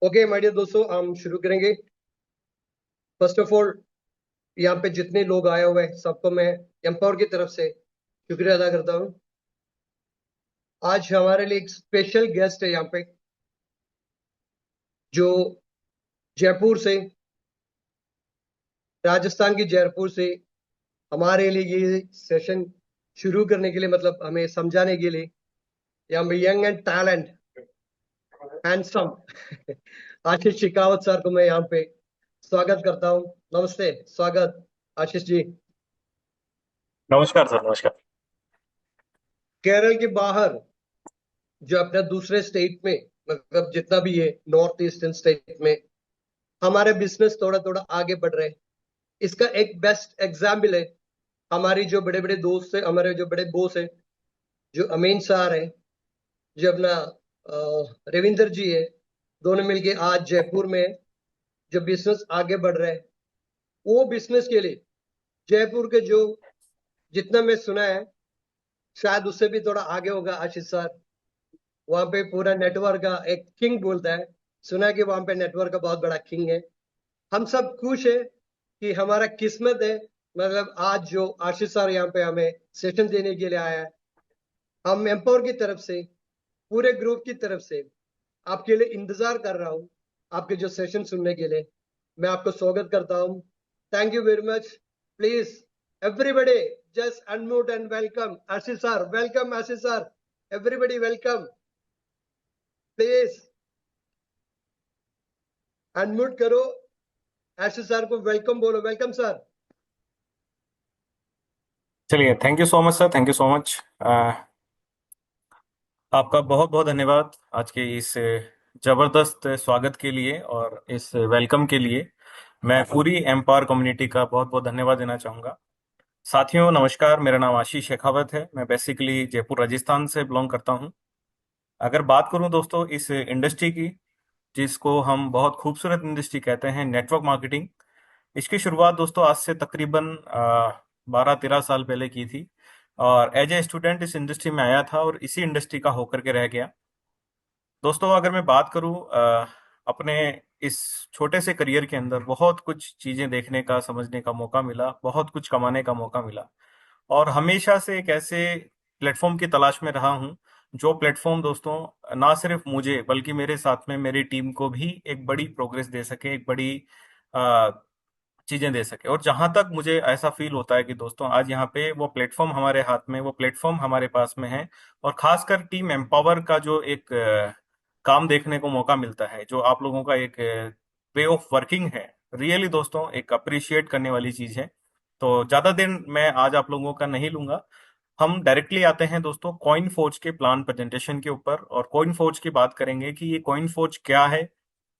Okay my dear दोस्तों, हम शुरू करेंगे। फर्स्ट ऑफ ऑल, यहाँ पे जितने लोग आए हुए हैं सबको मैं एम्पावर की तरफ से शुक्रिया अदा करता हूँ। आज हमारे लिए एक स्पेशल गेस्ट है यहाँ पे, जो जयपुर से, राजस्थान की जयपुर से हमारे लिए ये सेशन शुरू करने के लिए, मतलब हमें समझाने के लिए, यहाँ पे young and talent handsome Ashish Shekhawat sir को मैं यहाँ पे स्वागत करता हूँ। नमस्ते, स्वागत आशीष जी। नमस्कार सर। नमस्कार। केरल के बाहर जो अपने दूसरे स्टेट में, मतलब जितना भी है नॉर्थ ईस्टर्न स्टेट में, हमारे बिजनेस थोड़ा थोड़ा आगे बढ़ रहे हैं। इसका एक बेस्ट एग्जाम्पल है हमारी जो बड़े बड़े दोस्त है, हमारे जो बड़े बॉस है, जो अमीन सर है, जो अपना रविंदर जी है, दोनों मिलके आज जयपुर में जो बिजनेस आगे बढ़ रहे हैं, वो बिजनेस के लिए जयपुर के जो जितना मैं सुना है, शायद उससे भी थोड़ा आगे होगा आशीष सर। वहां पे पूरा नेटवर्क का एक किंग बोलता है, सुना है कि वहां पे नेटवर्क का बहुत बड़ा किंग है। हम सब खुश है कि हमारा किस्मत है, मतलब आज जो आशीष सर यहाँ पे हमें सेशन देने के लिए आया है। हम एम्पावर की तरफ से, पूरे ग्रुप की तरफ से आपके लिए इंतजार कर रहा हूँ, आपके जो सेशन सुनने के लिए। मैं आपको स्वागत करता हूँ। Thank you very much. Please everybody just unmute and welcome Ashish sir. Welcome Ashish sir, everybody welcome. Please unmute करो, आशीष सर को वेलकम बोलो। Welcome sir. चलिए, thank you so much sir. Thank you so much. आपका बहुत बहुत धन्यवाद आज के इस जबरदस्त स्वागत के लिए और इस वेलकम के लिए। मैं पूरी एम्पावर कम्युनिटी का बहुत बहुत धन्यवाद देना चाहूँगा। साथियों नमस्कार, मेरा नाम आशीष शेखावत है। मैं बेसिकली जयपुर राजस्थान से बिलोंग करता हूँ। अगर बात करूँ दोस्तों इस इंडस्ट्री की, जिसको हम बहुत खूबसूरत इंडस्ट्री कहते हैं, नेटवर्क मार्केटिंग, इसकी शुरुआत दोस्तों आज से तकरीबन 12-13 साल पहले की थी। और एज ए स्टूडेंट इस इंडस्ट्री में आया था और इसी इंडस्ट्री का होकर के रह गया। दोस्तों अगर मैं बात करूं अपने इस छोटे से करियर के अंदर बहुत कुछ चीजें देखने का, समझने का मौका मिला, बहुत कुछ कमाने का मौका मिला। और हमेशा से एक ऐसे प्लेटफॉर्म की तलाश में रहा हूं, जो प्लेटफॉर्म दोस्तों ना सिर्फ मुझे बल्कि मेरे साथ में मेरी टीम को भी एक बड़ी प्रोग्रेस दे सके, एक बड़ी चीजें दे सके। और जहां तक मुझे ऐसा फील होता है कि दोस्तों आज यहाँ पे वो प्लेटफॉर्म हमारे हाथ में, वो प्लेटफॉर्म हमारे पास में है। और खासकर टीम एम्पावर का जो एक काम देखने को मौका मिलता है, जो आप लोगों का एक वे ऑफ वर्किंग है, रियली दोस्तों एक अप्रिशिएट करने वाली चीज है। तो ज्यादा दिन मैं आज आप लोगों का नहीं लूंगा। हम डायरेक्टली आते हैं दोस्तों कॉइन फोर्ज के प्लान प्रेजेंटेशन के ऊपर, और कॉइन फोर्ज की बात करेंगे कि ये कॉइन फोर्ज क्या है,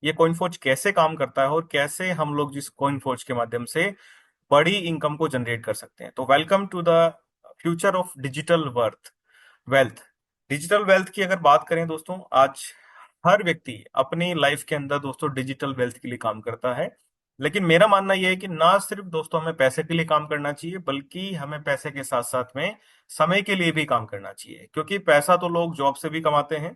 ये कॉइन फोर्ज कैसे काम करता है, और कैसे हम लोग जिस कॉइन फोर्ज के माध्यम से बड़ी इनकम को जनरेट कर सकते हैं। तो welcome to the future of digital worth wealth. Digital wealth की अगर बात करें दोस्तों, आज हर व्यक्ति अपनी लाइफ के अंदर दोस्तों डिजिटल वेल्थ के लिए काम करता है। लेकिन मेरा मानना यह है कि ना सिर्फ दोस्तों हमें पैसे के लिए काम करना चाहिए, बल्कि हमें पैसे के साथ साथ में समय के लिए भी काम करना चाहिए। क्योंकि पैसा तो लोग जॉब से भी कमाते हैं,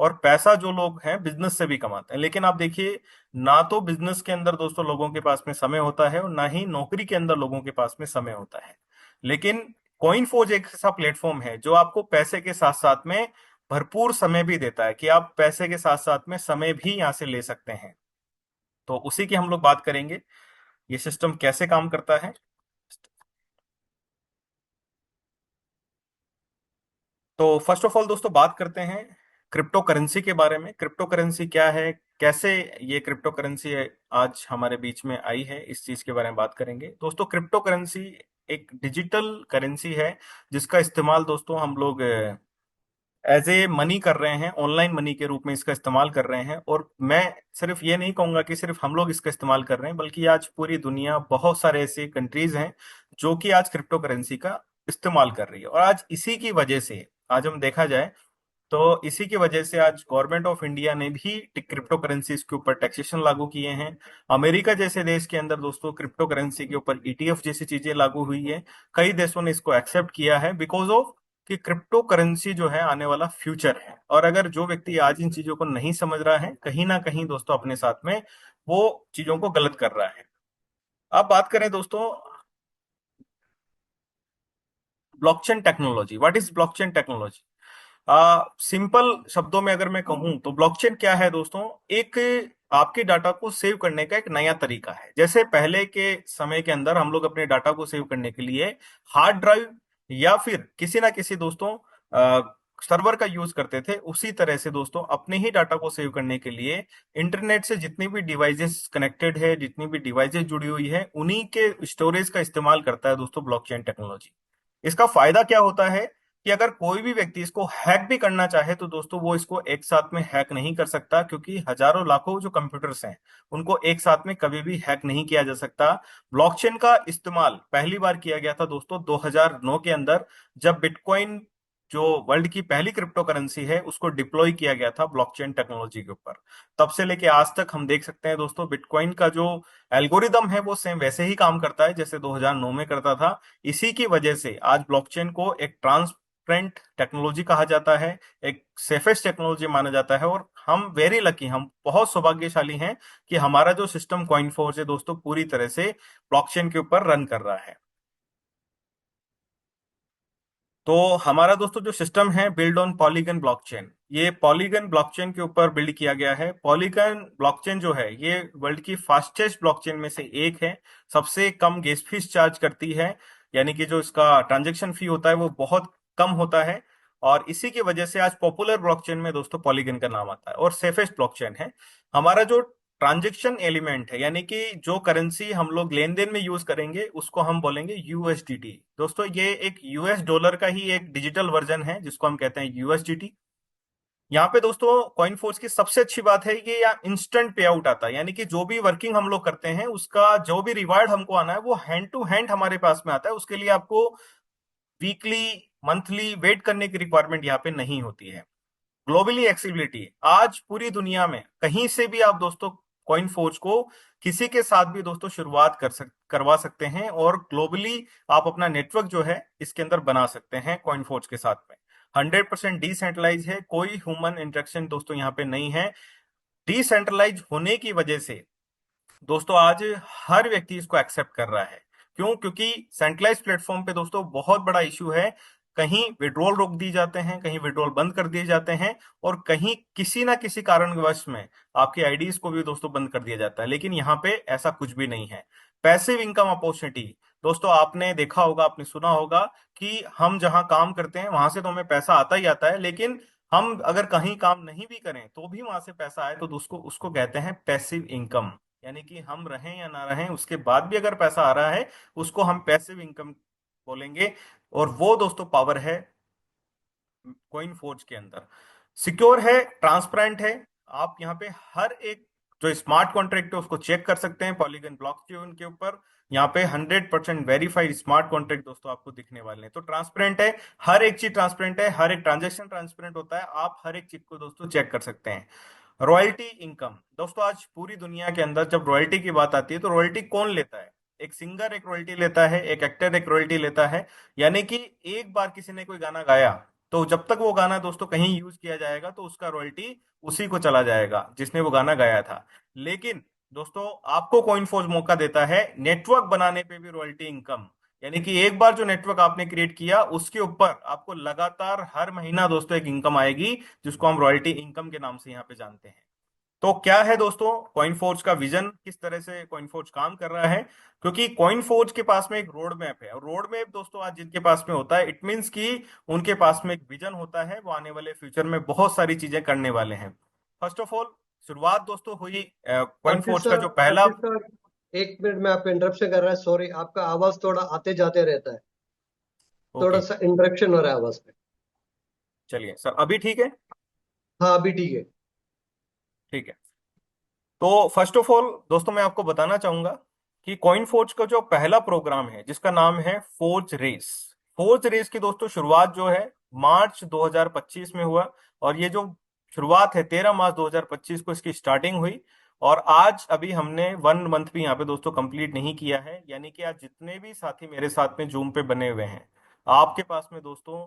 और पैसा जो लोग हैं बिजनेस से भी कमाते हैं। लेकिन आप देखिए, ना तो बिजनेस के अंदर दोस्तों लोगों के पास में समय होता है, और ना ही नौकरी के अंदर लोगों के पास में समय होता है। लेकिन कॉइन फोर्ज एक ऐसा प्लेटफॉर्म है जो आपको पैसे के साथ साथ में भरपूर समय भी देता है, कि आप पैसे के साथ साथ में समय भी यहां से ले सकते हैं। तो उसी की हम लोग बात करेंगे, ये सिस्टम कैसे काम करता है। तो फर्स्ट ऑफ ऑल दोस्तों बात करते हैं क्रिप्टो करेंसी के बारे में। क्रिप्टो करेंसी क्या है, कैसे ये क्रिप्टो करेंसी आज हमारे बीच में आई है, इस चीज के बारे में बात करेंगे। दोस्तों क्रिप्टो करेंसी एक डिजिटल करेंसी है, जिसका इस्तेमाल दोस्तों हम लोग एज ए मनी कर रहे हैं, ऑनलाइन मनी के रूप में इसका इस्तेमाल कर रहे हैं। और मैं सिर्फ ये नहीं कहूंगा कि सिर्फ हम लोग इसका इस्तेमाल कर रहे हैं, बल्कि आज पूरी दुनिया, बहुत सारे ऐसे कंट्रीज हैं जो कि आज क्रिप्टो करेंसी का इस्तेमाल कर रही है। और आज इसी की वजह से, आज हम देखा जाए तो इसी की वजह से आज गवर्नमेंट ऑफ इंडिया ने भी क्रिप्टो करेंसीज के ऊपर टैक्सेशन लागू किए हैं। अमेरिका जैसे देश के अंदर दोस्तों क्रिप्टो करेंसी के ऊपर ईटीएफ जैसी चीजें लागू हुई है। कई देशों ने इसको एक्सेप्ट किया है बिकॉज ऑफ कि क्रिप्टो करेंसी जो है आने वाला फ्यूचर है। और अगर जो व्यक्ति आज इन चीजों को नहीं समझ रहा है, कहीं ना कहीं दोस्तों अपने साथ में वो चीजों को गलत कर रहा है। अब बात करें दोस्तों blockchain technology. What is blockchain technology? Simple शब्दों में अगर मैं कहूं तो ब्लॉकचेन क्या है दोस्तों, एक आपके डाटा को सेव करने का एक नया तरीका है। जैसे पहले के समय के अंदर हम लोग अपने डाटा को सेव करने के लिए हार्ड ड्राइव या फिर किसी ना किसी दोस्तों सर्वर का यूज करते थे, उसी तरह से दोस्तों अपने ही डाटा को सेव करने के लिए इंटरनेट से जितनी भी डिवाइसेस कनेक्टेड है, जितनी भी डिवाइसेस जुड़ी हुई है, उन्हीं के स्टोरेज का इस्तेमाल करता है दोस्तों ब्लॉकचेन टेक्नोलॉजी। इसका फायदा क्या होता है कि अगर कोई भी व्यक्ति इसको हैक भी करना चाहे तो दोस्तों वो इसको एक साथ में हैक नहीं कर सकता, क्योंकि हजारों लाखों जो कंप्यूटर्स हैं उनको एक साथ में कभी भी हैक नहीं किया जा सकता। ब्लॉकचेन का इस्तेमाल पहली बार किया गया था दोस्तों 2009 के अंदर, जब बिटकॉइन जो वर्ल्ड की पहली क्रिप्टो करेंसी है उसको डिप्लॉय किया गया था ब्लॉकचेन टेक्नोलॉजी के ऊपर। तब से लेके आज तक हम देख सकते हैं दोस्तों बिटकॉइन का जो एल्गोरिदम है वो सेम वैसे ही काम करता है जैसे 2009 में करता था। इसी की वजह से आज ब्लॉकचेन को एक ट्रांसपेरेंट टेक्नोलॉजी कहा जाता है, एक सेफेस्ट टेक्नोलॉजी माना जाता है। और हम वेरी लकी, हम बहुत सौभाग्यशाली हैं कि हमारा जो सिस्टम कॉइन फोर्स है दोस्तों पूरी तरह से ब्लॉकचेन के ऊपर रन कर रहा है। तो हमारा दोस्तों जो सिस्टम है बिल्ड ऑन पॉलीगन ब्लॉकचेन, ये पॉलीगन ब्लॉकचेन के ऊपर बिल्ड किया गया है। पॉलीगन ब्लॉकचेन जो है ये वर्ल्ड की फास्टेस्ट ब्लॉकचेन में से एक है, सबसे कम गैस फीस चार्ज करती है, यानी कि जो इसका ट्रांजैक्शन फी होता है वो बहुत कम होता है। और इसी की वजह से आज पॉपुलर ब्लॉकचेन में दोस्तों पॉलीगन का नाम आता है और सेफेस्ट ब्लॉकचेन है। हमारा जो ट्रांजैक्शन एलिमेंट है, यानी कि जो करेंसी हम लोग लेन देन में यूज करेंगे उसको हम बोलेंगे यूएसडीटी। दोस्तों ये एक यूएस डॉलर का ही एक डिजिटल वर्जन है जिसको हम कहते हैं यूएसडीटी। यहाँ पे दोस्तों कॉइन फोर्स की सबसे अच्छी बात है कि यहाँ इंस्टेंट पे आउट आता है, यानी कि जो भी वर्किंग हम लोग करते हैं उसका जो भी रिवार्ड हमको आना है वो हैंड टू हैंड हमारे पास में आता है। उसके लिए आपको वीकली मंथली वेट करने की रिक्वायरमेंट यहाँ पे नहीं होती है। ग्लोबली एक्सेसिबिलिटी, आज पूरी दुनिया में कहीं से भी आप दोस्तों कॉइन फोर्ज को किसी के साथ भी दोस्तों शुरुआत करवा सकते हैं और ग्लोबली आप अपना नेटवर्क जो है इसके अंदर बना सकते हैं कॉइन फोर्ज के साथ में। 100% डिसेंट्रलाइज है, कोई ह्यूमन इंटरेक्शन दोस्तों यहाँ पे नहीं है। डिसेंट्रलाइज होने की वजह से दोस्तों आज हर व्यक्ति इसको एक्सेप्ट कर रहा है। क्यों? क्योंकि सेंट्रलाइज प्लेटफॉर्म पे दोस्तों बहुत बड़ा इश्यू है, कहीं विड्रॉल रोक दिए जाते हैं, कहीं विड्रॉल बंद कर दिए जाते हैं, और कहीं किसी ना किसी कारणवश में आपकी आईडीज को भी दोस्तों बंद कर दिया जाता है। लेकिन यहाँ पे ऐसा कुछ भी नहीं है। पैसिव इनकम अपॉर्चुनिटी, दोस्तों आपने देखा होगा, आपने सुना होगा कि हम जहां काम करते हैं वहां से तो हमें पैसा आता ही आता है, लेकिन हम अगर कहीं काम नहीं भी करें तो भी वहां से पैसा आए तो उसको उसको कहते हैं पैसिव इनकम। यानी कि हम रहें या ना रहें उसके बाद भी अगर पैसा आ रहा है उसको हम पैसिव इनकम बोलेंगे। और वो दोस्तों पावर है कॉइन फोर्ज के अंदर। सिक्योर है, ट्रांसपेरेंट है, आप यहाँ पे हर एक जो स्मार्ट कॉन्ट्रैक्ट है उसको चेक कर सकते हैं पॉलीगन ब्लॉकचेन के ऊपर। यहाँ पे 100% वेरीफाइड स्मार्ट कॉन्ट्रैक्ट दोस्तों आपको दिखने वाले हैं। तो ट्रांसपेरेंट है, हर एक चीज ट्रांसपेरेंट है, हर एक ट्रांजेक्शन ट्रांसपेरेंट होता है, आप हर एक चीज को दोस्तों चेक कर सकते हैं। रॉयल्टी इनकम, दोस्तों आज पूरी दुनिया के अंदर जब रॉयल्टी की बात आती है तो रॉयल्टी कौन लेता है? एक सिंगर एक रॉयल्टी लेता है, एक एक्टर एक रॉयल्टी लेता है। यानी कि एक बार किसी ने कोई गाना गाया तो जब तक वो गाना दोस्तों कहीं यूज किया जाएगा तो उसका रॉयल्टी उसी को चला जाएगा जिसने वो गाना गाया था। लेकिन दोस्तों आपको कॉइन फोर्ज मौका देता है नेटवर्क बनाने पे भी रॉयल्टी इनकम, यानी कि एक बार जो नेटवर्क आपने क्रिएट किया उसके ऊपर आपको लगातार हर महीना दोस्तों एक इनकम आएगी, जिसको हम रॉयल्टी इनकम के नाम से यहाँ पे जानते हैं। तो क्या है दोस्तों कॉइन फोर्ज का विजन, किस तरह से कॉइन फोर्ज काम कर रहा है? क्योंकि कॉइन फोर्ज के पास में एक रोड मैप है, और रोड मैप दोस्तों आज जिनके पास में होता है इट मीन्स कि उनके पास में एक विजन होता है, वो आने वाले फ्यूचर में बहुत सारी चीजें करने वाले हैं। फर्स्ट ऑफ ऑल शुरुआत दोस्तों हुई कॉइन फोर्ज का जो पहला। आशीष सर, एक मिनट में आपको इंटरप्शन कर रहा है, सॉरी, आपका आवाज थोड़ा आते जाते रहता है, थोड़ा ओके, सा इंटरप्शन हो रहा है आवाज में। चलिए सर अभी ठीक है। हाँ अभी ठीक है। ठीक है, तो फर्स्ट ऑफ ऑल दोस्तों मैं आपको बताना चाहूंगा कि कॉइन फोर्ज का जो पहला प्रोग्राम है जिसका नाम है फोर्ज रेस। फोर्ज रेस की दोस्तों शुरुआत जो है मार्च 2025 में हुआ, और ये जो शुरुआत है 13 मार्च 2025 को इसकी स्टार्टिंग हुई। और आज अभी हमने 1 मंथ भी यहाँ पे दोस्तों कंप्लीट नहीं किया है, यानी कि आज जितने भी साथी मेरे साथ में जूम पे बने हुए हैं आपके पास में दोस्तों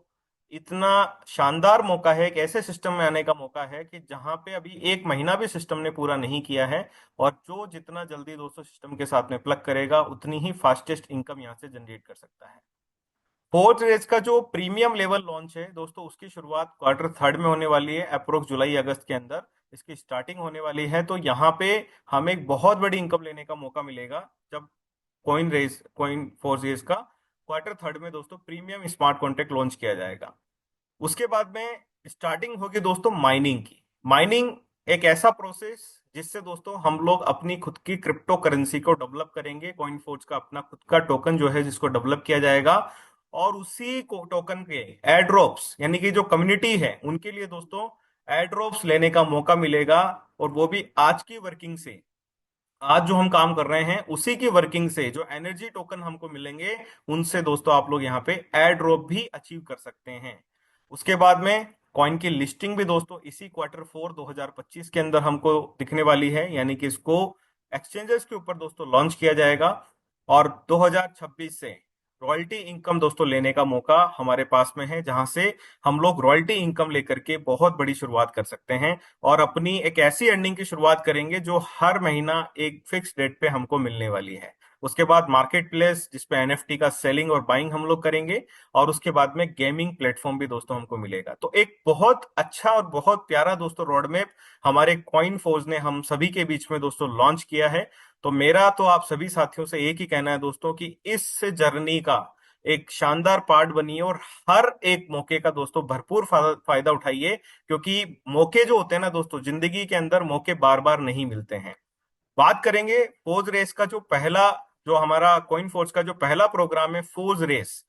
इतना शानदार मौका है, एक ऐसे सिस्टम में आने का मौका है कि जहां पे अभी एक महीना भी सिस्टम ने पूरा नहीं किया है। और जो जितना जल्दी दोस्तों सिस्टम के साथ में प्लग करेगा, उतनी ही फास्टेस्ट इनकम यहां से जनरेट कर सकता है। फोर्थ रेस का जो प्रीमियम लेवल लॉन्च है दोस्तों, उसकी शुरुआत क्वार्टर थर्ड में होने वाली है, अप्रोक्स जुलाई अगस्त के अंदर इसकी स्टार्टिंग होने वाली है। तो यहाँ पे हमें एक बहुत बड़ी इनकम लेने का मौका मिलेगा जब कॉइन फोर्स रेस का क्वार्टर थर्ड में दोस्तों प्रीमियम स्मार्ट कॉन्ट्रैक्ट लॉन्च किया जाएगा। उसके बाद में स्टार्टिंग होगी दोस्तों माइनिंग की। माइनिंग एक ऐसा प्रोसेस जिससे दोस्तों हम लोग अपनी खुद की क्रिप्टो करेंसी को डेवलप करेंगे। कॉइन फोर्स का अपना खुद का टोकन जो है जिसको डेवलप किया जाएगा, और उसी को टोकन के एड्रॉप्स यानी कि जो कम्युनिटी है उनके लिए दोस्तों एड्रॉप्स लेने का मौका मिलेगा। और वो भी आज की वर्किंग से, आज जो हम काम कर रहे हैं उसी की वर्किंग से जो एनर्जी टोकन हमको मिलेंगे, उनसे दोस्तों आप लोग यहाँ पे एयर ड्रॉप भी अचीव कर सकते हैं। उसके बाद में कॉइन की लिस्टिंग भी दोस्तों इसी क्वार्टर फोर 2025 के अंदर हमको दिखने वाली है, यानी कि इसको एक्सचेंजेस के ऊपर दोस्तों लॉन्च किया जाएगा। और 2026 से रॉयल्टी इनकम दोस्तों लेने का मौका हमारे पास में है, जहां से हम लोग रॉयल्टी इनकम लेकर के बहुत बड़ी शुरुआत कर सकते हैं। और अपनी एक ऐसी अर्निंग की शुरुआत करेंगे जो हर महीना एक फिक्स डेट पे हमको मिलने वाली है। उसके बाद मार्केट प्लेस जिसपे एनएफटी का सेलिंग और बाइंग हम लोग करेंगे। और उसके बाद में गेमिंग प्लेटफॉर्म भी दोस्तों हमको मिलेगा। तो एक बहुत अच्छा और बहुत प्यारा दोस्तों रोड मैप हमारे कॉइन फोर्स ने हम सभी के बीच में दोस्तों लॉन्च किया है। तो मेरा तो आप सभी साथियों से एक ही कहना है दोस्तों कि इस जर्नी का एक शानदार पार्ट बनिए और हर एक मौके का दोस्तों भरपूर फायदा उठाइए। क्योंकि मौके जो होते हैं ना दोस्तों, जिंदगी के अंदर मौके बार बार नहीं मिलते हैं। बात करेंगे फोर्स रेस का, जो हमारा कॉइन फोर्स का जो पहला प्रोग्राम है फोर्स रेस,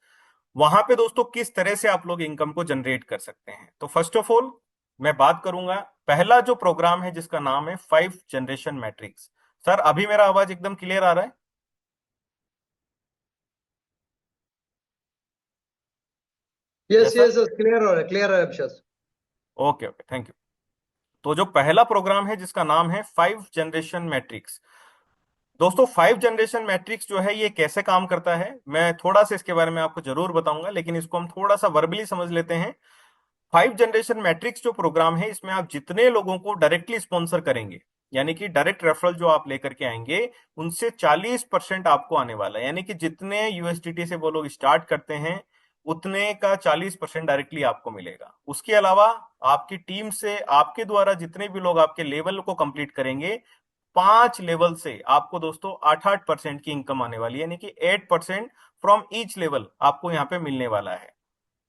वहां पे दोस्तों किस तरह से आप लोग इनकम को जनरेट कर सकते हैं। तो फर्स्ट ऑफ ऑल मैं बात करूंगा पहला जो प्रोग्राम है जिसका नाम है 5 जनरेशन मैट्रिक्स। सर अभी मेरा आवाज एकदम क्लियर आ रहा है? Yes yes sir. Yes, clear है Abhishek. Okay okay, thank you. तो जो पहला प्रोग्राम है जिसका नाम है 5 जनरेशन मैट्रिक्स, दोस्तों 5 जनरेशन मैट्रिक्स जो है ये कैसे काम करता है मैं थोड़ा सा इसके बारे में आपको जरूर बताऊंगा, लेकिन इसको हम थोड़ा सा वर्बली समझ लेते हैं। 5 जनरेशन मैट्रिक्स जो प्रोग्राम है, इसमें आप जितने लोगों को डायरेक्टली स्पॉन्सर करेंगे, यानी कि डायरेक्ट रेफरल जो आप लेकर के आएंगे, उनसे 40% आपको आने वाला है। यानी कि जितने यूएसडीटी से वो लोग स्टार्ट करते हैं, उतने का 40% डायरेक्टली आपको मिलेगा। उसके अलावा आपकी टीम से आपके द्वारा जितने भी लोग आपके लेवल को कंप्लीट करेंगे, 5 लेवल से आपको दोस्तों 8-8% की इनकम आने वाली है। यानी कि 8% फ्रॉम ईच लेवल आपको यहाँ पे मिलने वाला है।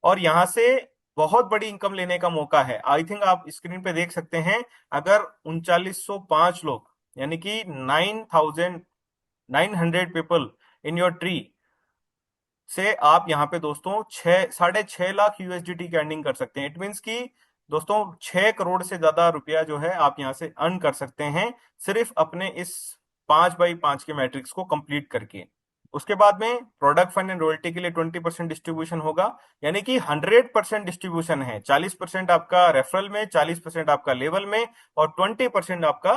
और यहां से बहुत बड़ी इनकम लेने का मौका है। आई थिंक आप स्क्रीन पे देख सकते हैं, अगर 3905 लोग यानी कि 9,900 पीपल इन योर ट्री से आप यहाँ पे दोस्तों 6.5 लाख यूएसडीटी की अर्निंग कर सकते हैं। इट मीन्स कि दोस्तों 6 करोड़ से ज्यादा रुपया जो है आप यहाँ से अर्न कर सकते हैं, सिर्फ अपने इस 5x5 के मैट्रिक्स को कंप्लीट करके। उसके बाद में प्रोडक्ट फंड एंड रॉयल्टी के लिए 20% डिस्ट्रीब्यूशन होगा। यानी कि 100% डिस्ट्रीब्यूशन है, 40% आपका रेफरल में, 40% आपका लेवल में, और 20% आपका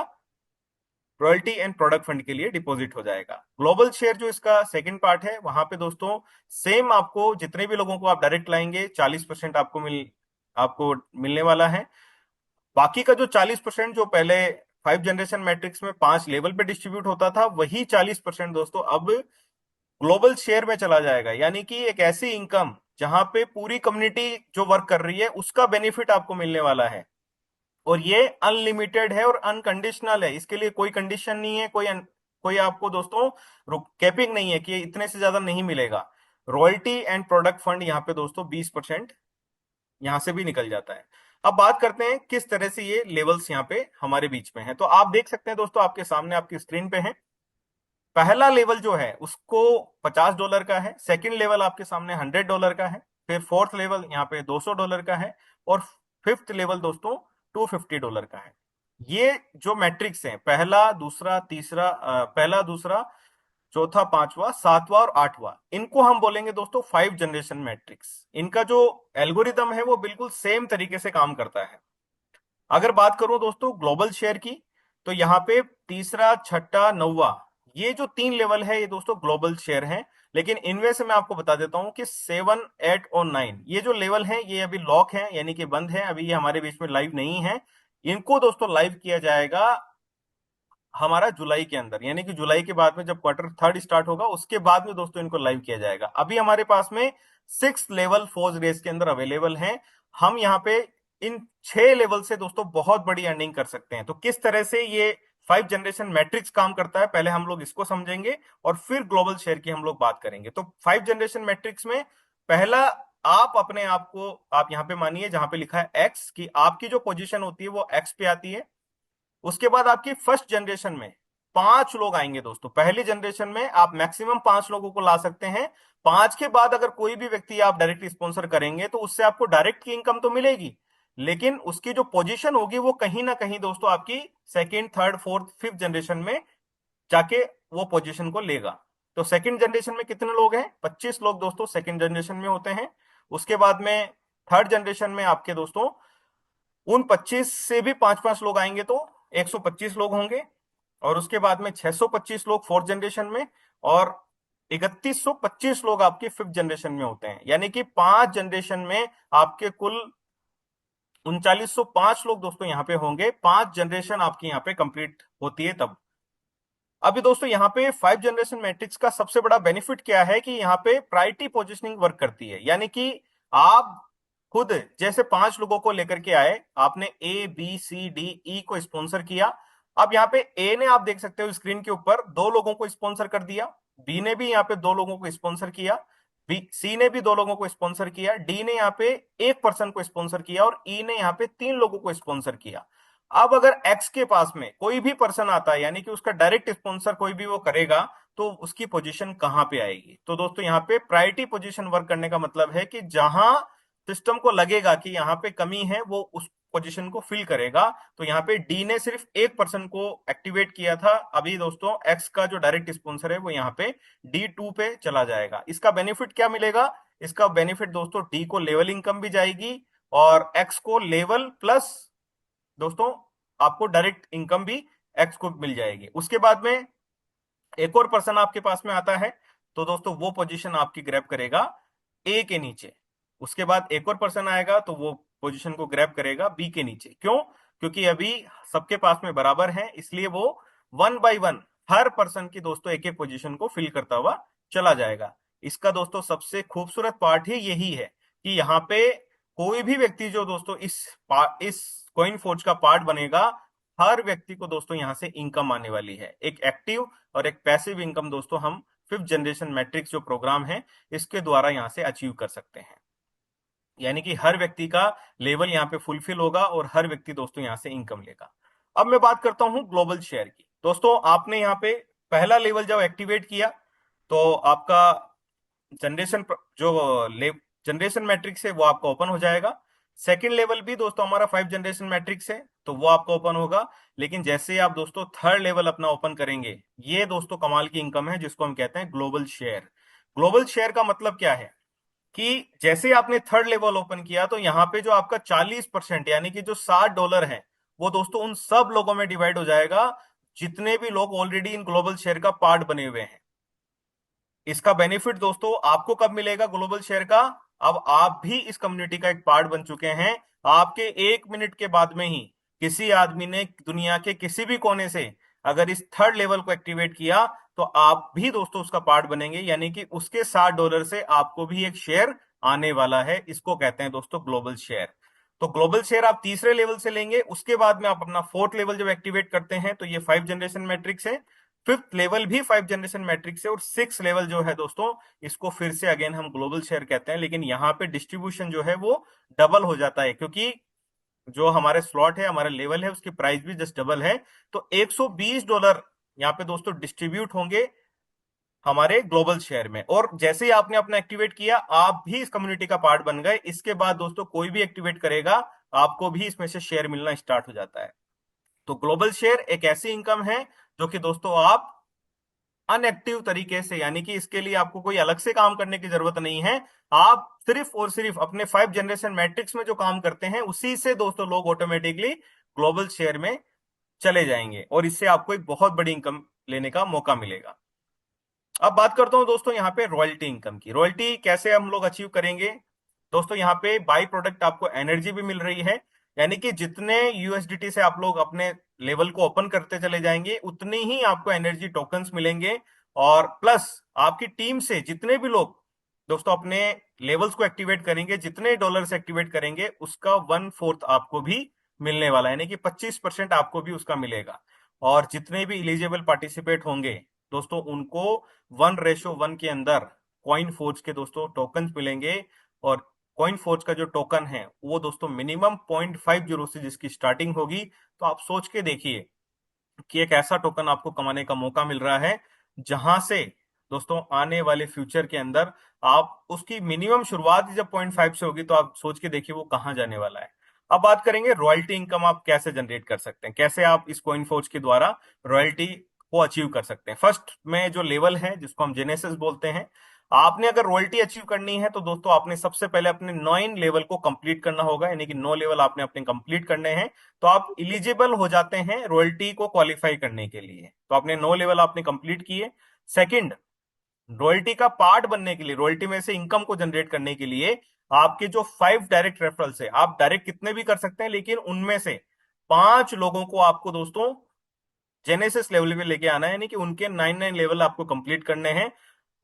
रॉयल्टी एंड प्रोडक्ट फंड के लिए डिपॉजिट हो जाएगा। ग्लोबल शेयर जो इसका सेकंड पार्ट है, वहां पे दोस्तों सेम आपको जितने भी लोगों को आप डायरेक्ट लाएंगे, 40% आपको मिलने वाला है। बाकी का जो 40% जो पहले 5 जनरेशन मैट्रिक्स में 5 लेवल पे डिस्ट्रीब्यूट होता था, वही 40% दोस्तों अब ग्लोबल शेयर में चला जाएगा। यानी कि एक ऐसी इनकम जहां पे पूरी कम्युनिटी जो वर्क कर रही है उसका बेनिफिट आपको मिलने वाला है। और ये अनलिमिटेड है और अनकंडीशनल है, इसके लिए कोई कंडीशन नहीं है, कोई आपको दोस्तों कैपिंग नहीं है कि इतने से ज्यादा नहीं मिलेगा। रॉयल्टी एंड प्रोडक्ट फंड यहाँ पे दोस्तों 20% यहां से भी निकल जाता है। अब बात करते हैं किस तरह से ये लेवल्स यहाँ पे हमारे बीच में है। तो आप देख सकते हैं दोस्तों, आपके सामने आपकी स्क्रीन पे है। पहला लेवल जो है उसको $50 का है, सेकंड लेवल आपके सामने $100 का है, फिर फोर्थ लेवल यहाँ पे $200 का है, और फिफ्थ लेवल दोस्तों $250 का है। ये जो मैट्रिक्स है, पहला दूसरा तीसरा, पहला दूसरा चौथा पांचवा सातवां और आठवां, इनको हम बोलेंगे दोस्तों 5 जनरेशन मैट्रिक्स। इनका जो एल्गोरिदम है वो बिल्कुल सेम तरीके से काम करता है। अगर बात करूं दोस्तों ग्लोबल शेयर की, तो यहाँ पे तीसरा छठा नौवा, ये जो 3 लेवल है ये दोस्तों ग्लोबल शेयर है। लेकिन इनमें से मैं आपको बता देता हूं कि 7, 8 और 9 ये जो लेवल है ये अभी लॉक है, यानी कि बंद है, अभी ये हमारे बीच में लाइव नहीं है। इनको दोस्तों लाइव किया जाएगा हमारा जुलाई के अंदर, यानी कि जुलाई के बाद में जब क्वार्टर थर्ड स्टार्ट होगा उसके बाद में दोस्तों इनको लाइव किया जाएगा। अभी हमारे पास में 6 लेवल फोर्स रेस के अंदर अवेलेबल हैं। हम यहाँ पे इन 6 लेवल से दोस्तों बहुत बड़ी अर्निंग कर सकते हैं। तो किस तरह से ये 5 जनरेशन मैट्रिक्स काम करता है, पहले हम लोग इसको समझेंगे और फिर ग्लोबल शेयर की हम लोग बात करेंगे। तो 5 जनरेशन मैट्रिक्स में पहला, आप अपने आप को, आप यहाँ पे मानिए जहां पे लिखा है एक्स, की आपकी जो पोजीशन होती है वो एक्स पे आती है। उसके बाद आपकी फर्स्ट जनरेशन में 5 लोग आएंगे दोस्तों। पहली जनरेशन में आप मैक्सिमम 5 लोगों को ला सकते हैं। 5 के बाद अगर कोई भी व्यक्ति आप डायरेक्ट स्पॉन्सर करेंगे तो उससे आपको डायरेक्ट की इनकम तो मिलेगी, लेकिन उसकी जो पोजीशन होगी वो कहीं ना कहीं दोस्तों आपकी second, third, fourth, fifth generation में जाके वो पोजीशन को लेगा। तो सेकेंड जनरेशन में कितने लोग हैं? 25 लोग दोस्तों सेकेंड जनरेशन में होते हैं। उसके बाद में थर्ड जनरेशन में आपके दोस्तों उन 25 से भी 5-5 लोग आएंगे तो 125 लोग होंगे। और उसके बाद में 625 लोग फोर्थ जनरेशन में, और 3125 लोग आपके फिफ्थ जनरेशन में होते हैं। यानी कि 5 जनरेशन में आपके कुल 3905 लोग दोस्तों यहाँ पे होंगे। 5 जनरेशन आपकी यहाँ पे कंप्लीट होती है तब। अभी दोस्तों यहाँ पे 5 जनरेशन मैट्रिक्स का सबसे बड़ा बेनिफिट क्या है कि यहाँ पे प्रायोरिटी पोजिशनिंग वर्क करती है। यानी कि आप खुद जैसे 5 लोगों को लेकर के आए, आपने A B C D E को स्पॉन्सर किया। अब यहाँ पे ए ने, आप देख सकते हो स्क्रीन के ऊपर, 2 लोगों को स्पॉन्सर कर दिया। बी ने भी यहाँ पे 2 लोगों को स्पॉन्सर किया। बी सी ने भी 2 लोगों को स्पॉन्सर किया। डी ने यहाँ पे एक पर्सन को स्पॉन्सर किया और ई ने यहाँ पे 3 लोगों को स्पॉन्सर किया। अब अगर एक्स के पास में कोई भी पर्सन आता है, यानी कि उसका डायरेक्ट स्पॉन्सर कोई भी वो करेगा, तो उसकी पोजीशन कहां पे आएगी? तो दोस्तों यहाँ पे प्रायोरिटी पोजीशन वर्क करने का मतलब है कि जहां सिस्टम को लगेगा कि यहाँ पे कमी है वो उस पोजीशन को फिल करेगा। तो यहाँ पे डी ने सिर्फ एक पर्सन को एक्टिवेट किया था, अभी दोस्तों एक्स का जो डायरेक्ट स्पॉन्सर है वो यहाँ पे D2 पे चला जाएगा। इसका बेनिफिट क्या मिलेगा? इसका बेनिफिट दोस्तों, डी को लेवल इनकम भी जाएगी और एक्स को लेवल प्लस दोस्तों आपको डायरेक्ट इनकम भी एक्स को मिल जाएगी। उसके बाद में एक और पर्सन आपके पास में आता है, तो दोस्तों वो पोजीशन आपकी ग्रैब करेगा ए के नीचे। उसके बाद एक और पर्सन आएगा तो वो पोजीशन को ग्रैब करेगा बी के नीचे। क्यों? क्योंकि अभी सबके पास में बराबर है, इसलिए वो 1 बाय 1 हर पर्सन की दोस्तों एक एक पोजीशन को फिल करता हुआ चला जाएगा। इसका दोस्तों सबसे खूबसूरत पार्ट ही यही है कि यहाँ पे कोई भी व्यक्ति जो दोस्तों इस कॉइन फोर्ज का पार्ट बनेगा, हर व्यक्ति को दोस्तों यहां से इनकम आने वाली है। एक एक्टिव और एक पैसिव इनकम दोस्तों हम फिफ्थ जनरेशन मैट्रिक्स जो प्रोग्राम है इसके द्वारा यहां से अचीव कर सकते हैं। यानी कि हर व्यक्ति का लेवल यहाँ पे फुलफिल होगा और हर व्यक्ति दोस्तों यहां से इनकम लेगा। अब मैं बात करता हूं ग्लोबल शेयर की। दोस्तों आपने यहाँ पे पहला लेवल जब एक्टिवेट किया तो आपका जनरेशन जो जनरेशन मैट्रिक्स है वो आपका ओपन हो जाएगा। सेकंड लेवल भी दोस्तों हमारा 5 जनरेशन मैट्रिक्स है तो वो आपका ओपन होगा। लेकिन जैसे आप दोस्तों थर्ड लेवल अपना ओपन करेंगे, ये दोस्तों कमाल की इनकम है जिसको हम कहते हैं ग्लोबल शेयर। ग्लोबल शेयर का मतलब क्या है कि जैसे आपने थर्ड लेवल ओपन किया तो यहाँ पे जो आपका 40% यानी कि जो $60 है वो दोस्तों उन सब लोगों में डिवाइड हो जाएगा जितने भी लोग ऑलरेडी इन ग्लोबल शेयर का पार्ट बने हुए हैं। इसका बेनिफिट दोस्तों आपको कब मिलेगा ग्लोबल शेयर का? अब आप भी इस कम्युनिटी का एक पार्ट बन चुके हैं। आपके 1 मिनट के बाद में ही किसी आदमी ने दुनिया के किसी भी कोने से अगर इस थर्ड लेवल को एक्टिवेट किया तो आप भी दोस्तों उसका पार्ट बनेंगे, यानी कि उसके $60 से आपको भी एक शेयर आने वाला है। इसको कहते हैं दोस्तों ग्लोबल शेयर। तो ग्लोबल शेयर आप तीसरे लेवल से लेंगे, उसके बाद में आप अपना फोर्थ लेवल जब एक्टिवेट करते हैं तो ये 5 जनरेशन मैट्रिक्स है। फिफ्थ लेवल भी 5 जनरेशन मैट्रिक्स है और सिक्स लेवल जो है दोस्तों इसको फिर से अगेन हम ग्लोबल शेयर कहते हैं। लेकिन यहाँ पे डिस्ट्रीब्यूशन जो है वो डबल हो जाता है क्योंकि जो हमारे स्लॉट है, हमारा लेवल है, उसकी प्राइस भी जस्ट डबल है। तो $120 यहाँ पे दोस्तों डिस्ट्रीब्यूट होंगे हमारे ग्लोबल शेयर में। और जैसे ही आपने अपना एक्टिवेट किया आप भी इस कम्युनिटी का पार्ट बन गए। इसके बाद दोस्तों कोई भी एक्टिवेट करेगा आपको भी इसमें से शेयर मिलना स्टार्ट हो जाता है। तो ग्लोबल शेयर एक ऐसी इनकम है जो कि दोस्तों आप अनएक्टिव तरीके से, यानी कि इसके लिए आपको कोई अलग से काम करने की जरूरत नहीं है। आप सिर्फ और सिर्फ अपने 5 जनरेशन मैट्रिक्स में जो काम करते हैं उसी से दोस्तों लोग ऑटोमेटिकली ग्लोबल शेयर में चले जाएंगे और इससे आपको एक बहुत बड़ी इनकम लेने का मौका मिलेगा। अब बात करता हूं दोस्तों यहाँ पे रॉयल्टी इनकम की। रॉयल्टी कैसे हम लोग अचीव करेंगे दोस्तों? यहाँ पे बाई प्रोडक्ट आपको एनर्जी भी मिल रही है, यानी कि जितने यूएसडीटी से आप लोग अपने लेवल को ओपन करते चले जाएंगे उतनी ही आपको एनर्जी टोकन्स मिलेंगे। और प्लस आपकी टीम से जितने भी लोग दोस्तों अपने लेवल्स को एक्टिवेट करेंगे, जितने डॉलर से एक्टिवेट करेंगे उसका 1/4 आपको भी मिलने वाला है, यानी कि 25% आपको भी उसका मिलेगा। और जितने भी इलिजिबल पार्टिसिपेट होंगे दोस्तों उनको 1:1 के अंदर कॉइन फोर्ज के दोस्तों टोकन मिलेंगे। और कॉइन फोर्ज का जो टोकन है वो दोस्तों मिनिमम 0.50 से जिसकी स्टार्टिंग होगी। तो आप सोच के देखिए कि एक ऐसा टोकन आपको कमाने का मौका मिल रहा है जहां से दोस्तों आने वाले फ्यूचर के अंदर आप उसकी मिनिमम शुरुआत ही जब 0.5 से होगी तो आप सोच के देखिए वो कहां जाने वाला है। अब बात करेंगे रॉयल्टी इनकम आप कैसे जनरेट कर सकते हैं, कैसे आप इस कॉइन फोर्ज के द्वारा रॉयल्टी को अचीव कर सकते हैं। फर्स्ट में जो लेवल है जिसको हम जेनेसिस बोलते हैं, आपने अगर रॉयल्टी अचीव करनी है तो दोस्तों आपने सबसे पहले अपने 9 लेवल को कंप्लीट करना होगा, यानी कि 9 लेवल आपने अपने कंप्लीट करने हैं तो आप इलिजिबल हो जाते हैं रॉयल्टी को क्वालिफाई करने के लिए। तो आपने 9 लेवल आपने कंप्लीट किए। सेकंड, रॉयल्टी का पार्ट बनने के लिए, रॉयल्टी में से इनकम को जनरेट करने के लिए आपके जो 5 डायरेक्ट रेफरल्स है, आप डायरेक्ट कितने भी कर सकते हैं लेकिन उनमें से 5 लोगों को आपको दोस्तों जेनेसिस लेवल पे लेके आना है, यानी कि उनके 9 लेवल आपको कंप्लीट करने हैं।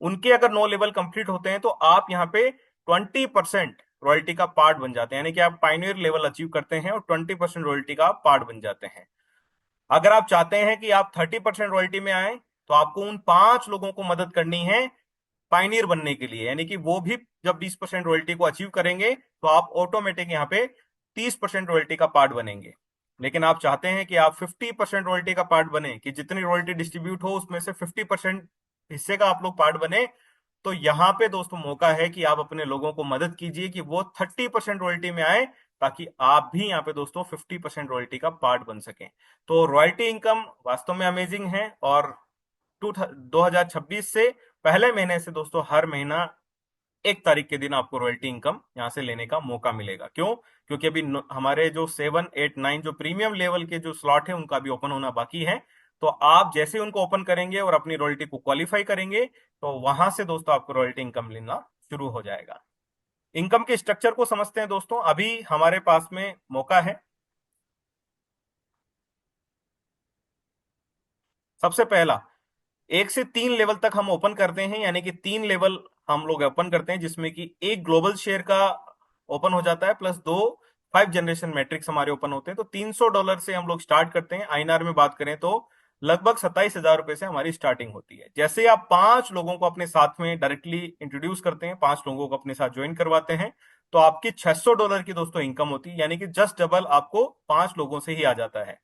उनके अगर 9 लेवल कंप्लीट होते हैं तो आप यहाँ पे 20% रॉयल्टी का पार्ट बन जाते हैं, यानी कि आप पाइनियर लेवल अचीव करते हैं और 20% रॉयल्टी का पार्ट बन जाते हैं। अगर आप चाहते हैं कि आप 30% रॉयल्टी में आए तो आपको उन 5 लोगों को मदद करनी है पाइनियर बनने के लिए, यानी कि वो भी जब 20% रॉयल्टी को अचीव करेंगे तो आप ऑटोमेटिक यहाँ पे 30% रॉयल्टी का पार्ट बनेंगे। लेकिन आप चाहते हैं कि आप 50% रॉयल्टी का पार्ट बने, कि जितनी रॉयल्टी डिस्ट्रीब्यूट हो उसमें से 50% हिस्से का आप लोग पार्ट बने, तो यहाँ पे दोस्तों मौका है कि आप अपने लोगों को मदद कीजिए कि वो 30% रॉयल्टी में आए, ताकि आप भी यहाँ पे दोस्तों 50% रॉयल्टी का पार्ट बन सकें। तो रॉयल्टी इनकम वास्तव में अमेजिंग है। और 2026 से पहले महीने से दोस्तों हर महीना 1 तारीख के दिन आपको रॉयल्टी इनकम यहां से लेने का मौका मिलेगा। क्यों? क्योंकि अभी हमारे जो 7, 8, 9 जो प्रीमियम लेवल के जो स्लॉट है उनका भी ओपन होना बाकी है। तो आप जैसे उनको ओपन करेंगे और अपनी रॉयल्टी को क्वालिफाई करेंगे तो वहां से दोस्तों आपको रॉयल्टी इनकम लेना शुरू हो जाएगा। इनकम के स्ट्रक्चर को समझते हैं दोस्तों। अभी हमारे पास में मौका है, सबसे पहला 1 से 3 लेवल तक हम ओपन करते हैं, यानी कि 3 लेवल हम लोग ओपन करते हैं जिसमें कि एक ग्लोबल शेयर का ओपन हो जाता है प्लस 2 5 जनरेशन मैट्रिक्स हमारे ओपन होते हैं। तो $300 से हम लोग स्टार्ट करते हैं। आईएनआर में बात करें तो लगभग 27,000 रुपए से हमारी स्टार्टिंग होती है। जैसे आप 5 लोगों को अपने साथ में डायरेक्टली इंट्रोड्यूस करते हैं, 5 लोगों को अपने साथ ज्वाइन करवाते हैं, तो आपकी $600 की दोस्तों इनकम होती है, यानी कि जस्ट डबल आपको 5 लोगों से ही आ जाता है।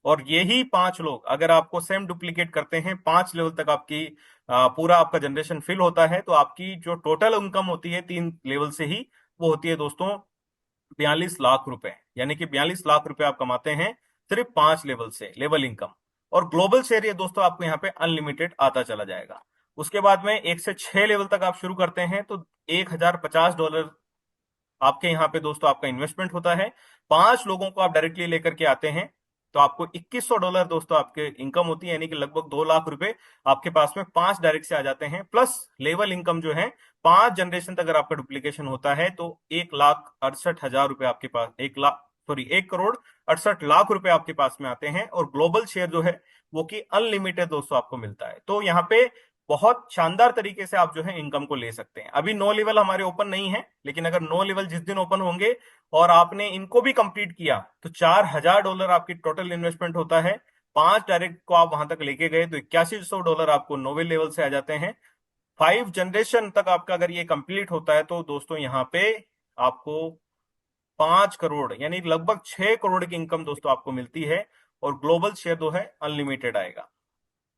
और यही 5 लोग अगर आपको सेम डुप्लीकेट करते हैं, 5 लेवल तक आपकी पूरा आपका जनरेशन फिल होता है, तो आपकी जो टोटल इनकम होती है 3 लेवल से ही, वो होती है दोस्तों 42 लाख रुपए, यानी कि 42 लाख रुपए आप कमाते हैं सिर्फ 5 लेवल से, लेवल इनकम। और ग्लोबल शेयर ये दोस्तों आपको यहाँ पे अनलिमिटेड आता चला जाएगा। उसके बाद में 1 से 6 लेवल तक आप शुरू करते हैं तो $1,050 आपके यहाँ पे दोस्तों आपका इन्वेस्टमेंट होता है। 5 लोगों को आप डायरेक्टली लेकर के आते हैं तो आपको $2,100 दोस्तों आपके इनकम होती है, यानी कि लगभग 2 लाख रुपए आपके पास में 5 डायरेक्ट से आ जाते हैं। प्लस लेवल इनकम जो है 5 जनरेशन तक अगर आपका डुप्लीकेशन होता है तो 1,68,000 रुपए आपके पास, 1,68,68,00,000 रुपए आपके पास में आते हैं। और ग्लोबल शेयर जो है वो कि अनलिमिटेड दोस्तों आपको मिलता है। तो यहाँ पे बहुत शानदार तरीके से आप जो है इनकम को ले सकते हैं। अभी 9 लेवल हमारे ओपन नहीं है, लेकिन अगर 9 लेवल जिस दिन ओपन होंगे और आपने इनको भी कंप्लीट किया तो $4,000 आपकी टोटल इन्वेस्टमेंट होता है। 5 डायरेक्ट को आप वहां तक लेके गए तो $8100 आपको 9वें लेवल से आ जाते हैं। 5 जनरेशन तक आपका अगर ये कंप्लीट होता है तो दोस्तों यहाँ पे आपको 5 करोड़ यानी लगभग 6 करोड़ की इनकम दोस्तों आपको मिलती है। और ग्लोबल शेयर जो है अनलिमिटेड आएगा।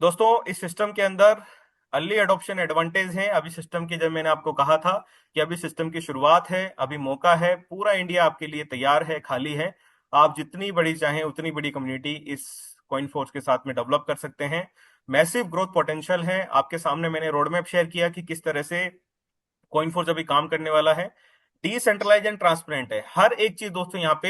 दोस्तों इस सिस्टम के अंदर अर्ली एडॉप्शन एडवांटेज है। अभी सिस्टम की, जब मैंने आपको कहा था कि अभी सिस्टम की शुरुआत है, अभी मौका है, पूरा इंडिया आपके लिए तैयार है, खाली है। आप जितनी बड़ी चाहें उतनी बड़ी कम्युनिटी इस कॉइन फोर्स के साथ में डेवलप कर सकते हैं। मैसिव ग्रोथ पोटेंशियल है। आपके सामने मैंने रोड मैप शेयर किया कि किस तरह से कॉइन फोर्स अभी काम करने वाला है। डिसेंट्रलाइज एंड ट्रांसपेरेंट है। हर एक चीज दोस्तों यहाँ पे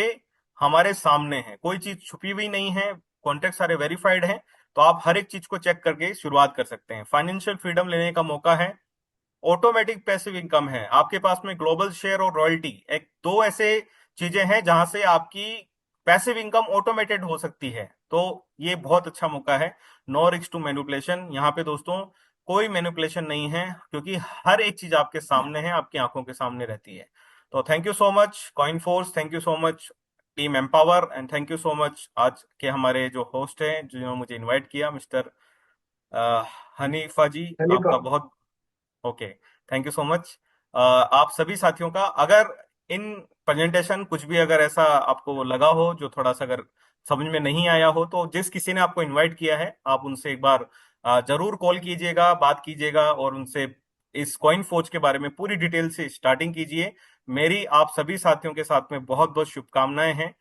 हमारे सामने है, कोई चीज छुपी हुई नहीं है, कॉन्टेक्ट सारे वेरीफाइड हैं। तो आप हर एक चीज को चेक करके शुरुआत कर सकते हैं। फाइनेंशियल फ्रीडम लेने का मौका है। ऑटोमेटिक पैसिव इनकम है आपके पास में। ग्लोबल शेयर और रॉयल्टी, एक दो ऐसे चीजें हैं जहां से आपकी पैसिव इनकम ऑटोमेटेड हो सकती है। तो ये बहुत अच्छा मौका है। नो रिस्क टू मैनिपुलेशन, यहाँ पे दोस्तों कोई मैनिपुलेशन नहीं है, क्योंकि हर एक चीज आपके सामने है, आपकी आंखों के सामने रहती है। तो thank you so much coin force, thank you so much team empower, and thank you so much आज के हमारे जो होस्ट हैं जिन्होंने मुझे इनवाइट किया, मिस्टर हनीफा जी। हनीफा। आपका बहुत okay, thank you so much. आप सभी साथियों का, अगर इन प्रेजेंटेशन कुछ भी अगर ऐसा आपको लगा हो जो थोड़ा सा अगर समझ में नहीं आया हो, तो जिस किसी ने आपको इनवाइट किया है आप उनसे एक बार जरूर कॉल कीजिएगा, बात कीजिएगा और उनसे इस कॉइन फौज के बारे में पूरी डिटेल से स्टार्टिंग कीजिए। मेरी आप सभी साथियों के साथ में बहुत बहुत शुभकामनाएं हैं।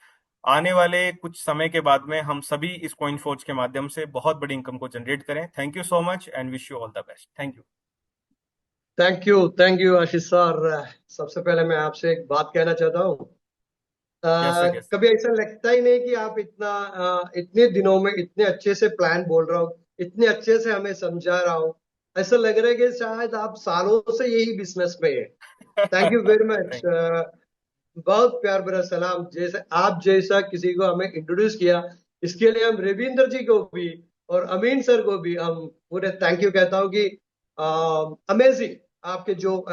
आने वाले कुछ समय के बाद में हम सभी इस कॉइन फौज के माध्यम से बहुत बड़ी इनकम को जनरेट करें। Thank you so much and wish you all the best. Thank you. Thank you Ashish sir. सबसे पहले मैं आपसे एक बात कहना चाहता हूँ। Yes sir, yes. कभी ऐसा लगता ही नहीं कि आप इतने दिनों में इतने अच्छे से प्लान बोल रहा हो, इतने अच्छे से हमें समझा रहा हो। ऐसा लग रहा है कि शायद आप सालों से यही बिजनेस में है। Thank you very much. Thank बहुत प्यार भरा सलाम। जैसे आप जैसा किसी को हमें इंट्रोड्यूस किया, इसके लिए हम रविंद्र जी को भी और अमीन सर को भी हम पूरे थैंक यू कहता हूँ कि अमेजिंग आपके जो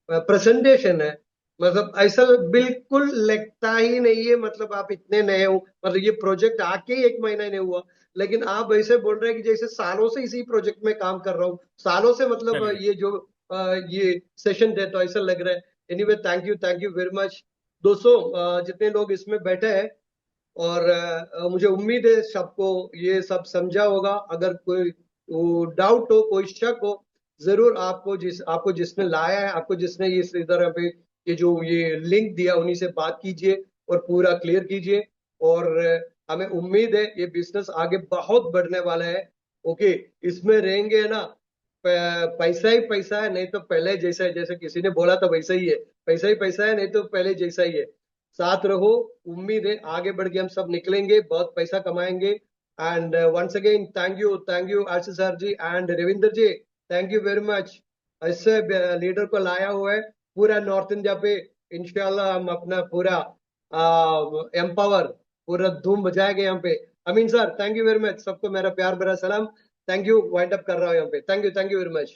प्रेजेंटेशन है। मतलब ऐसा बिल्कुल लगता ही नहीं है, मतलब आप इतने नए हो। मतलब ये प्रोजेक्ट आके ही 1 महीना ही नहीं हुआ, लेकिन आप ऐसे बोल रहे हैं कि जैसे सालों से इसी प्रोजेक्ट में काम कर रहा हूँ, सालों से मतलब चलिए। ये जो ये सेशन देता है ऐसा लग रहा है। Anyway thank you very much. दोस्तों, जितने लोग इसमें बैठे हैं, और मुझे उम्मीद है सबको ये सब समझा होगा। अगर कोई डाउट हो, कोई शक हो, जरूर आपको जिसने लाया है, आपको जिसने ये इधर पे ये जो ये लिंक दिया, उन्हीं से बात कीजिए और पूरा क्लियर कीजिए। और हमें उम्मीद है ये बिजनेस आगे बहुत बढ़ने वाला है। ओके, इसमें रहेंगे ना, पैसा ही पैसा है, नहीं तो पहले जैसा है। जैसे किसी ने बोला था वैसा ही है, पैसा ही पैसा है, नहीं तो पहले जैसा ही है। साथ रहो। उम्मीद है आगे बढ़ के हम सब निकलेंगे, बहुत पैसा कमाएंगे। And once again thank you Ashish sir ji and Ravinder ji. Thank you very much. ऐसे लीडर को लाया हुआ है पूरा नॉर्थ इंडिया पे। इंशाल्लाह हम अपना पूरा एम्पावर, पूरा धूम बजाएंगे यहाँ पे। Amin sir, thank you very much. सबको मेरा प्यार भरा सलाम। Thank you. वाइंड अप कर रहा हूँ यहाँ पे। Thank you very much.